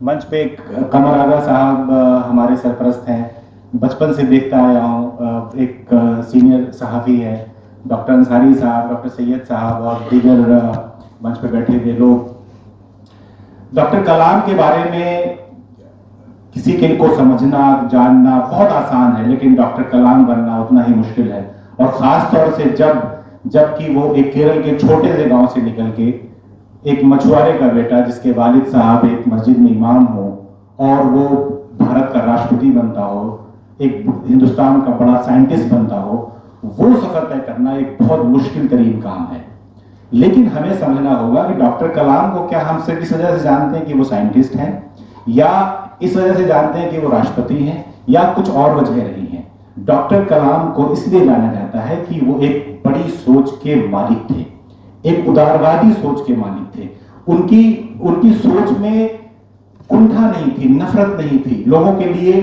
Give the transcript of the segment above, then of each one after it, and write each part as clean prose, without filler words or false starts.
मंच पे कमर आगा साहब हमारे सरपरस्त हैं, बचपन से देखता आया हूँ। एक सीनियर सहाफ़ी है डॉक्टर अंसारी साहब, डॉक्टर सैयद साहब और दीगर मंच पे बैठे हुए लोग। डॉक्टर कलाम के बारे में किसी के को समझना जानना बहुत आसान है, लेकिन डॉक्टर कलाम बनना उतना ही मुश्किल है। और ख़ास तौर से जबकि वो एक केरल के छोटे से गांव से निकल के एक मछुआरे का बेटा, जिसके वालिद साहब एक मस्जिद में इमाम हो और वो भारत का राष्ट्रपति बनता हो, एक हिंदुस्तान का बड़ा साइंटिस्ट बनता हो, वो सफर तय करना एक बहुत मुश्किल तरीन काम है। लेकिन हमें समझना होगा कि डॉक्टर कलाम को क्या हम सिर्फ इस वजह से जानते हैं कि वो साइंटिस्ट हैं, या इस वजह से जानते हैं कि वो राष्ट्रपति हैं, या कुछ और वजह रही हैं। डॉक्टर कलाम को इसलिए जाना जाता है कि वो एक बड़ी सोच के मालिक थे, एक उदारवादी सोच के मालिक थे। उनकी सोच में कुंठा नहीं थी, नफरत नहीं थी, लोगों के लिए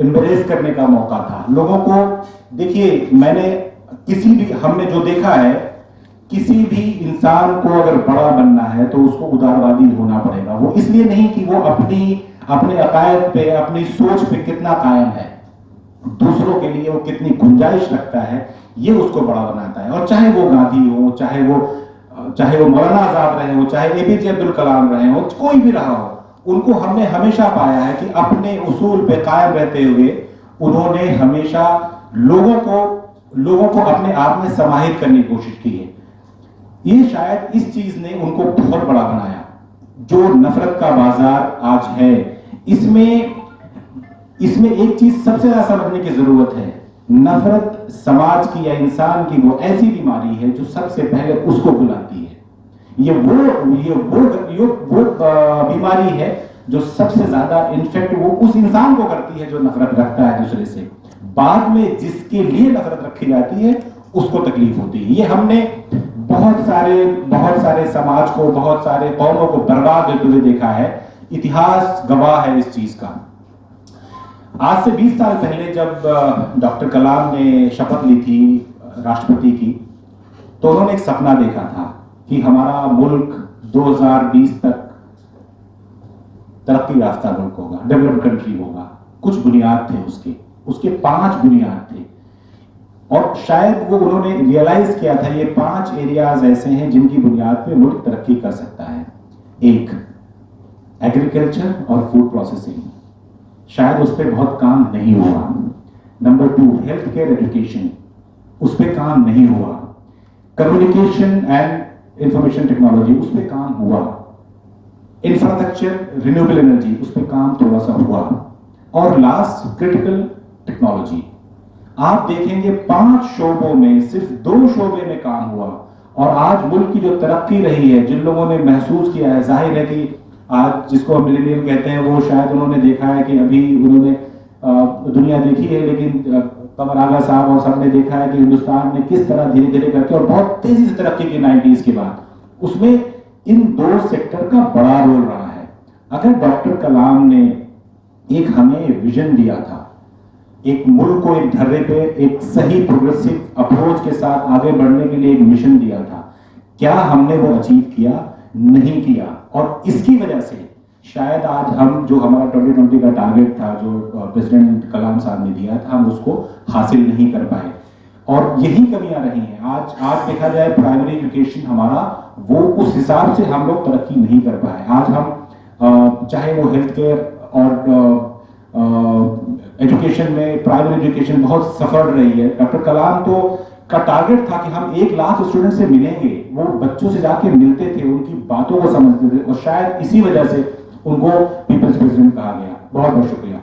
एम्ब्रेस करने का मौका था। लोगों को देखिए, हमने जो देखा है, किसी भी इंसान को अगर बड़ा बनना है तो उसको उदारवादी होना पड़ेगा। वो इसलिए नहीं कि वो अपने अकायद पे, अपनी सोच पे कितना कायम है, दूसरों के लिए वो कितनी गुंजाइश रखता है, ये उसको बड़ा बनाता है। और चाहे वो गांधी हो, चाहे वो मौलाना आजाद रहे हो, चाहे एपीजे अब्दुल कलाम रहे हो, कोई भी रहा हो, उनको हमने हमेशा पाया है कि अपने उसूल पे कायम रहते हुए उन्होंने हमेशा लोगों को अपने आप में समाहित करने की कोशिश की है। ये शायद इस चीज ने उनको बहुत बड़ा बनाया। जो नफरत का बाजार आज है, इसमें एक चीज सबसे ज्यादा समझने की जरूरत है। नफरत समाज की या इंसान की वो ऐसी बीमारी है जो सबसे पहले उसको बुलाती है। ये वो बीमारी है जो सबसे ज्यादा इन्फेक्ट वो उस इंसान को करती है जो नफरत रखता है दूसरे से। बाद में जिसके लिए नफरत रखी जाती है उसको तकलीफ होती है। ये हमने बहुत सारे समाज को, बहुत सारे कौमों को बर्बाद होते हुए देखा है। इतिहास गवाह है इस चीज का। आज से 20 साल पहले जब डॉक्टर कलाम ने शपथ ली थी राष्ट्रपति की, तो उन्होंने एक सपना देखा था कि हमारा मुल्क 2020 तक तरक्की याफ्ता मुल्क होगा, डेवलप्ड कंट्री होगा। कुछ बुनियाद थे उसके 5 बुनियाद थे। और शायद वो उन्होंने रियलाइज किया था ये 5 एरियाज ऐसे हैं जिनकी बुनियाद पे मुल्क तरक्की कर सकता है। 1, एग्रीकल्चर और फूड प्रोसेसिंग, शायद उस पर बहुत काम नहीं हुआ। नंबर 2, हेल्थ केयर एजुकेशन, उस पर काम नहीं हुआ। कम्युनिकेशन एंड इंफॉर्मेशन टेक्नोलॉजी, उस पर काम हुआ। इंफ्रास्ट्रक्चर, रिन्यूएबल एनर्जी, उस पर काम थोड़ा सा हुआ। और लास्ट, क्रिटिकल टेक्नोलॉजी। आप देखेंगे 5 शोबों में सिर्फ 2 शोबे में काम हुआ। और आज मुल्क की जो तरक्की रही है, जिन लोगों ने महसूस किया है, जाहिर है कि आज जिसको हम मिलेनियल कहते हैं, वो शायद उन्होंने देखा है कि अभी उन्होंने दुनिया देखी है, लेकिन कमर आगा साहब और सबने देखा है कि हिंदुस्तान ने किस तरह धीरे धीरे करके और बहुत तेजी से तरक्की की 90s के बाद। उसमें इन 2 सेक्टर का बड़ा रोल रहा है। अगर डॉक्टर कलाम ने एक हमें विजन दिया था, एक मुल्क को एक ढर्रे पे एक सही प्रोग्रेसिव अप्रोच के साथ आगे बढ़ने के लिए एक मिशन दिया था, क्या हमने वो अचीव किया? नहीं किया। और इसकी वजह से शायद आज हम जो हमारा 2020 का टारगेट था, जो प्रेसिडेंट कलाम साहब ने दिया था, हम उसको हासिल नहीं कर पाए। और यही कमियां रही हैं। आज देखा जाए प्राइमरी एजुकेशन हमारा, वो उस हिसाब से हम लोग तरक्की नहीं कर पाए। आज हम चाहे वो हेल्थ केयर और एजुकेशन में, प्राइमरी एजुकेशन बहुत सफल रही है। डॉक्टर कलाम का टारगेट था कि हम 1 लाख स्टूडेंट से मिलेंगे। वो बच्चों से जाके मिलते थे, उनकी बातों को समझते थे, और शायद इसी वजह से उनको पीपल्स प्रेसिडेंट कहा गया। बहुत बहुत शुक्रिया।